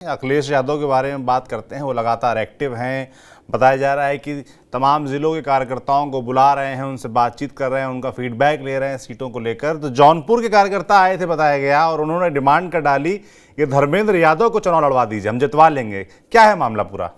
अखिलेश यादव के बारे में बात करते हैं। वो लगातार एक्टिव हैं। बताया जा रहा है कि तमाम जिलों के कार्यकर्ताओं को बुला रहे हैं, उनसे बातचीत कर रहे हैं, उनका फीडबैक ले रहे हैं सीटों को लेकर। तो जौनपुर के कार्यकर्ता आए थे बताया गया, और उन्होंने डिमांड कर डाली कि धर्मेंद्र यादव को चुनाव लड़वा दीजिए, हम जितवा लेंगे। क्या है मामला पूरा?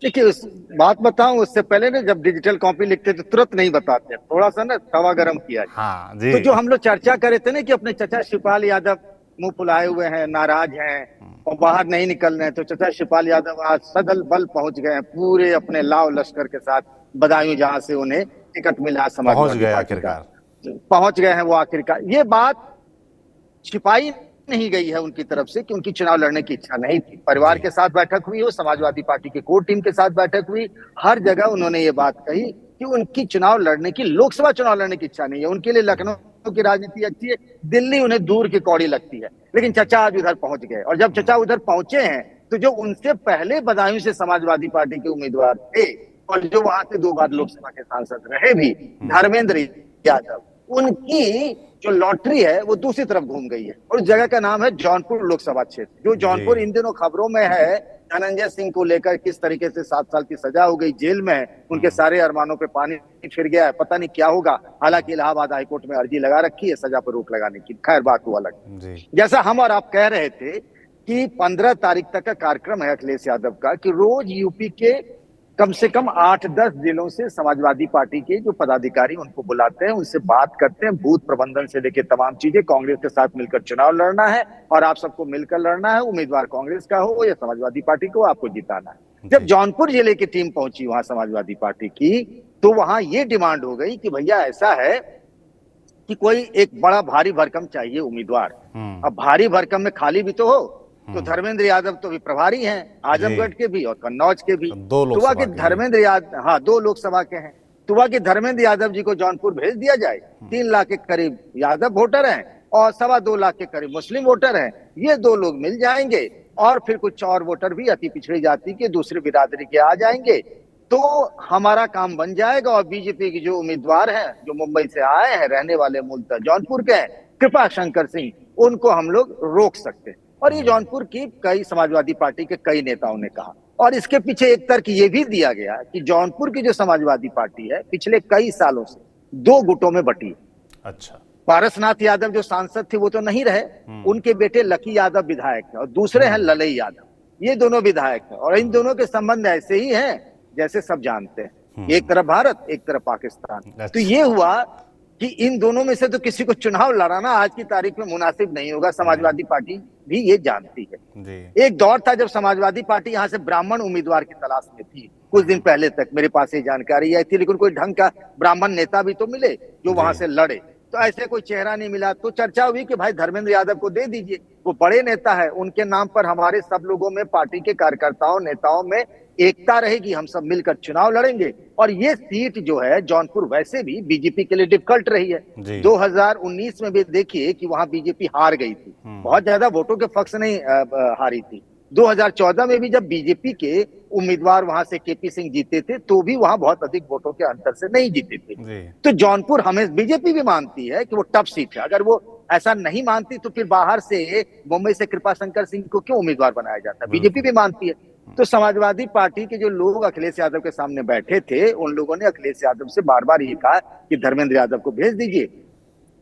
देखिए, उस बात बताऊं, उससे पहले ना जब डिजिटल कॉपी लिखते तो तुरंत नहीं बताते, थोड़ा सा ना तवा गरम किया जाए। हाँ तो जो जी। हम लोग चर्चा करे थे ना कि अपने चचा शिवपाल यादव मुंह फुलाए हुए हैं, नाराज हैं और बाहर नहीं निकल रहे हैं, तो चचा शिवपाल यादव आज सदल बल पहुंच गए हैं पूरे अपने लाव लश्कर के साथ, बदायूं, जहां से उन्हें टिकट मिला पहुंच समाजवादी गए पार्टी का। आखिरकार। पहुंच गए हैं वो आखिरकार। ये बात छिपाई नहीं गई है उनकी तरफ से कि उनकी चुनाव लड़ने की इच्छा नहीं थी। परिवार जी के साथ बैठक हुई हो, समाजवादी पार्टी की कोर टीम के साथ बैठक हुई, हर जगह उन्होंने ये बात कही कि उनकी चुनाव लड़ने की, लोकसभा चुनाव लड़ने की इच्छा नहीं है। उनके लिए लखनऊ की राजनीति अच्छी है, दिल्ली उन्हें दूर की कौड़ी लगती है। लेकिन चचा आज उधर पहुंच गए, और जब चचा उधर पहुंचे हैं तो जो उनसे पहले बदायूं से समाजवादी पार्टी के उम्मीदवार थे और जो वहां से 2 बार लोकसभा के सांसद रहे भी, धर्मेंद्र यादव, उनकी जो लॉटरी है वो दूसरी तरफ घूम गई है, और उस जगह का नाम है जौनपुर लोकसभा क्षेत्र। जो जौनपुर जी। इन दिनों खबरों में है, धनंजय सिंह को लेकर किस तरीके से 7 साल की सजा हो गई, जेल में है, उनके सारे अरमानों पे पानी फिर गया है, पता नहीं क्या होगा। हालांकि इलाहाबाद हाईकोर्ट में अर्जी लगा रखी है सजा पर रोक लगाने की, खैर बात वो अलग। जी जैसा हम और आप कह रहे थे कि 15 तारीख तक का कार्यक्रम है अखिलेश यादव का, कि रोज यूपी के कम से कम 8-10 जिलों से समाजवादी पार्टी के जो पदाधिकारी उनको बुलाते हैं, उनसे बात करते हैं, बूथ प्रबंधन से लेकर तमाम चीजें। कांग्रेस के साथ मिलकर चुनाव लड़ना है और आप सबको मिलकर लड़ना है, उम्मीदवार कांग्रेस का हो या समाजवादी पार्टी को, आपको जिताना है। जब जी। जौनपुर जिले की टीम पहुंची वहां समाजवादी पार्टी की, तो वहां ये डिमांड हो गई कि भैया ऐसा है कि कोई एक बड़ा भारी भरकम चाहिए उम्मीदवार। अब भारी भरकम में खाली भी तो हो, तो धर्मेंद्र यादव तो भी प्रभारी हैं, आजमगढ़ जी। के भी और कन्नौज के भी। दो तो वह लोकसभा कि के। जी धर्मेंद्र यादव, हाँ, 2 लोकसभा के हैं, तो वह कि धर्मेंद्र यादव जी को जौनपुर भेज दिया जाए। 3 लाख के करीब यादव वोटर हैं और 2.25 लाख के करीब मुस्लिम वोटर हैं। ये 2 लोग मिल जाएंगे और फिर कुछ और वोटर भी अति पिछड़ी जाति के, दूसरी बिरादरी के आ जाएंगे, तो हमारा काम बन जाएगा। और बीजेपी के जो उम्मीदवार हैं, जो मुंबई से आए हैं, रहने वाले मूलतः जौनपुर के हैं, कृपा शंकर सिंह, उनको हम लोग रोक सकते हैं। और ये जौनपुर की कई समाजवादी पार्टी के कई नेताओं ने कहा। और इसके पीछे एक तर्क ये भी दिया गया कि जौनपुर की जो समाजवादी पार्टी है पिछले कई सालों से 2 गुटों में बटी है। अच्छा। पारसनाथ यादव जो सांसद थे वो तो नहीं रहे, उनके बेटे लकी यादव विधायक थे और दूसरे हैं ललई यादव। ये दोनों विधायक हैं और इन दोनों के संबंध ऐसे ही हैं जैसे सब जानते हैं, एक तरफ भारत, एक तरफ पाकिस्तान। तो अच्छा। ये हुआ कि इन दोनों में से तो किसी को चुनाव लड़ाना आज की तारीख में मुनासिब नहीं होगा। समाजवादी पार्टी भी ये जानती है। जी एक दौर था जब समाजवादी पार्टी यहां से ब्राह्मण उम्मीदवार की तलाश में थी। कुछ दिन पहले तक मेरे पास ये जानकारी आई थी, लेकिन कोई ढंग का ब्राह्मण नेता भी तो मिले जो वहां जी। से लड़े। तो ऐसे कोई चेहरा नहीं मिला, तो चर्चा हुई कि भाई धर्मेंद्र यादव को दे दीजिए, वो बड़े नेता है, उनके नाम पर हमारे सब लोगों में, पार्टी के कार्यकर्ताओं नेताओं में एकता रहेगी, हम सब मिलकर चुनाव लड़ेंगे। और ये सीट जो है जौनपुर वैसे भी बीजेपी के लिए डिफिकल्ट रही है। जी। 2019 में भी देखिए कि वहां बीजेपी हार गई थी, बहुत ज्यादा वोटों के फर्क से नहीं हारी थी। 2014 में भी जब बीजेपी के उम्मीदवार वहां से केपी सिंह जीते थे, तो भी वहां बहुत अधिक वोटों के अंतर से नहीं जीते थे। जी तो जौनपुर हमें बीजेपी भी मानती है कि वो टफ सीट है। अगर वो ऐसा नहीं मानती तो फिर बाहर से, मुंबई से कृपा शंकर सिंह को क्यों उम्मीदवार बनाया जाता? बीजेपी भी मानती है। तो समाजवादी पार्टी के जो लोग अखिलेश यादव के सामने बैठे थे, उन लोगों ने अखिलेश यादव से बार बार ये कहा कि धर्मेंद्र यादव को भेज दीजिए,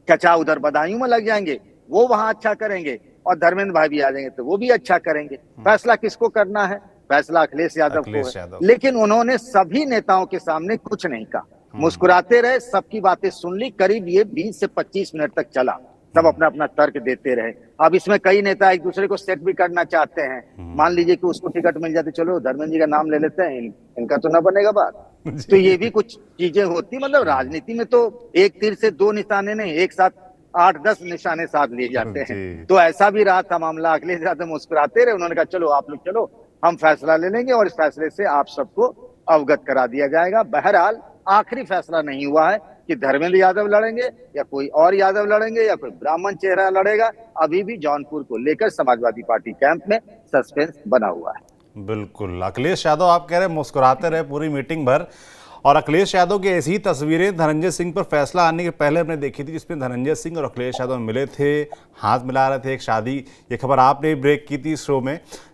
चचा उधर बदायूं में लग जाएंगे, वो वहां अच्छा करेंगे, और धर्मेंद्र भाई भी आ जाएंगे तो वो भी अच्छा करेंगे। फैसला किसको करना है? फैसला अखिलेश यादव को अखिलेश है। यादव। लेकिन उन्होंने सभी नेताओं के सामने कुछ नहीं कहा, मुस्कुराते रहे, सबकी बातें सुन ली। करीब ये 20 से 25 मिनट तक चला, सब अपना अपना तर्क देते रहे। अब इसमें कई नेता एक दूसरे को सेट भी करना चाहते हैं। मान लीजिए कि उसको टिकट मिल जाती, चलो धर्मेंद्र जी का नाम ले लेते हैं, इनका तो ना बनेगा बात। तो ये भी कुछ चीजें होती, मतलब राजनीति में तो एक तीर से 2 निशाने नहीं, एक साथ 8-10 निशाने साथ लिए जाते हैं। जी तो ऐसा भी रहा था मामला। अखिलेश यादव मुस्कुराते रहे, उन्होंने कहा चलो आप लोग चलो, हम फैसला ले लेंगे और इस फैसले से आप सबको अवगत करा दिया जाएगा। बहरहाल आखिरी फैसला नहीं हुआ है कि धर्मेंद्र यादव लड़ेंगे या कोई और यादव लड़ेंगे या कोई ब्राह्मण चेहरा लड़ेगा। अभी भी जौनपुर को लेकर समाजवादी पार्टी कैंप में सस्पेंस बना हुआ है। बिल्कुल। अखिलेश यादव आप कह रहे हैं मुस्कुराते रहे पूरी मीटिंग भर, और अखिलेश यादव की ऐसी ही तस्वीरें धनंजय सिंह पर फैसला आने के पहले हमने देखी थी, जिसमें धनंजय सिंह और अखिलेश यादव मिले थे, हाथ मिला रहे थे, एक शादी, ये खबर आपने ब्रेक की थी इस शो में।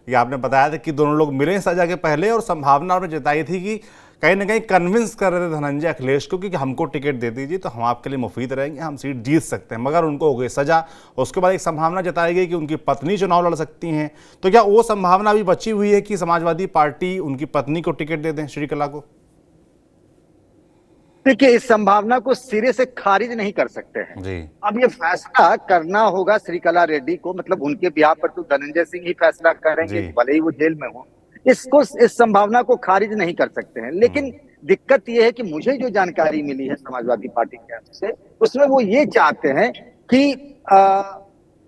ये आपने बताया था कि दोनों लोग मिले सजा के पहले और संभावना आपने जताई थी कि कहीं ना कहीं कन्विंस कर रहे थे धनंजय अखिलेश को कि हमको टिकट दे दीजिए तो हम आपके लिए मुफीद रहेंगे, हम सीट जीत सकते हैं। मगर उनको हो गई सजा। उसके बाद एक संभावना जताई गई कि उनकी पत्नी चुनाव लड़ सकती हैं। तो क्या वो संभावना अभी बची हुई है कि समाजवादी पार्टी उनकी पत्नी को टिकट दे दें, श्रीकला को? देखिए, इस संभावना को सिरे से खारिज नहीं कर सकते हैं जी। अब ये फैसला करना होगा श्रीकला रेड्डी को, मतलब उनके बिहाफ पर तो धनंजय सिंह ही फैसला करेंगे, भले ही वो जेल में हो। इसको, इस संभावना को खारिज नहीं कर सकते हैं। लेकिन दिक्कत ये है कि मुझे जो जानकारी मिली है समाजवादी पार्टी के तरफ से, उसमें वो ये चाहते हैं कि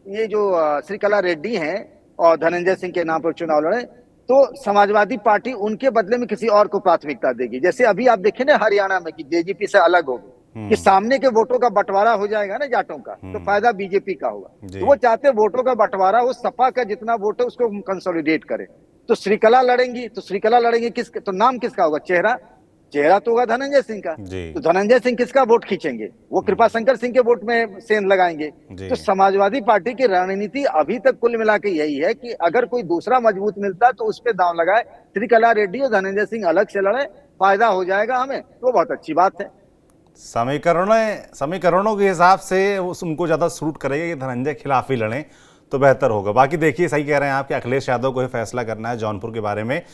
ये जो श्रीकला रेड्डी हैं और धनंजय सिंह के नाम पर चुनाव लड़े, तो समाजवादी पार्टी उनके बदले में किसी और को प्राथमिकता देगी। जैसे अभी आप देखें ना हरियाणा में कि जेजेपी से अलग हो गई, कि सामने के वोटों का बंटवारा हो जाएगा ना जाटों का, तो फायदा बीजेपी का होगा। तो वो चाहते हैं वोटों का बंटवारा हो, सपा का जितना वोट है उसको कंसोलिडेट करें। तो श्रीकला लड़ेंगी, तो श्रीकला लड़ेंगी किस, तो नाम किसका होगा? चेहरा तो होगा धनंजय सिंह का। तो धनंजय सिंह किसका वोट खींचेंगे? वो कृपा शंकर सिंह के वोट में सेंध लगाएंगे। तो समाजवादी पार्टी की रणनीति अभी तक कुल मिला के यही है कि अगर कोई दूसरा मजबूत मिलता तो उस पर दांव लगाए, श्रीकला रेड्डी और धनंजय सिंह अलग से लड़े, फायदा हो जाएगा हमें, तो बहुत अच्छी बात है। समीकरणों के हिसाब से उनको ज्यादा सूट करेगा कि धनंजय खिलाफ ही लड़ें तो बेहतर होगा। बाकी देखिए, सही कह रहे हैं आप कि अखिलेश यादव को ही फैसला करना है जौनपुर के बारे में।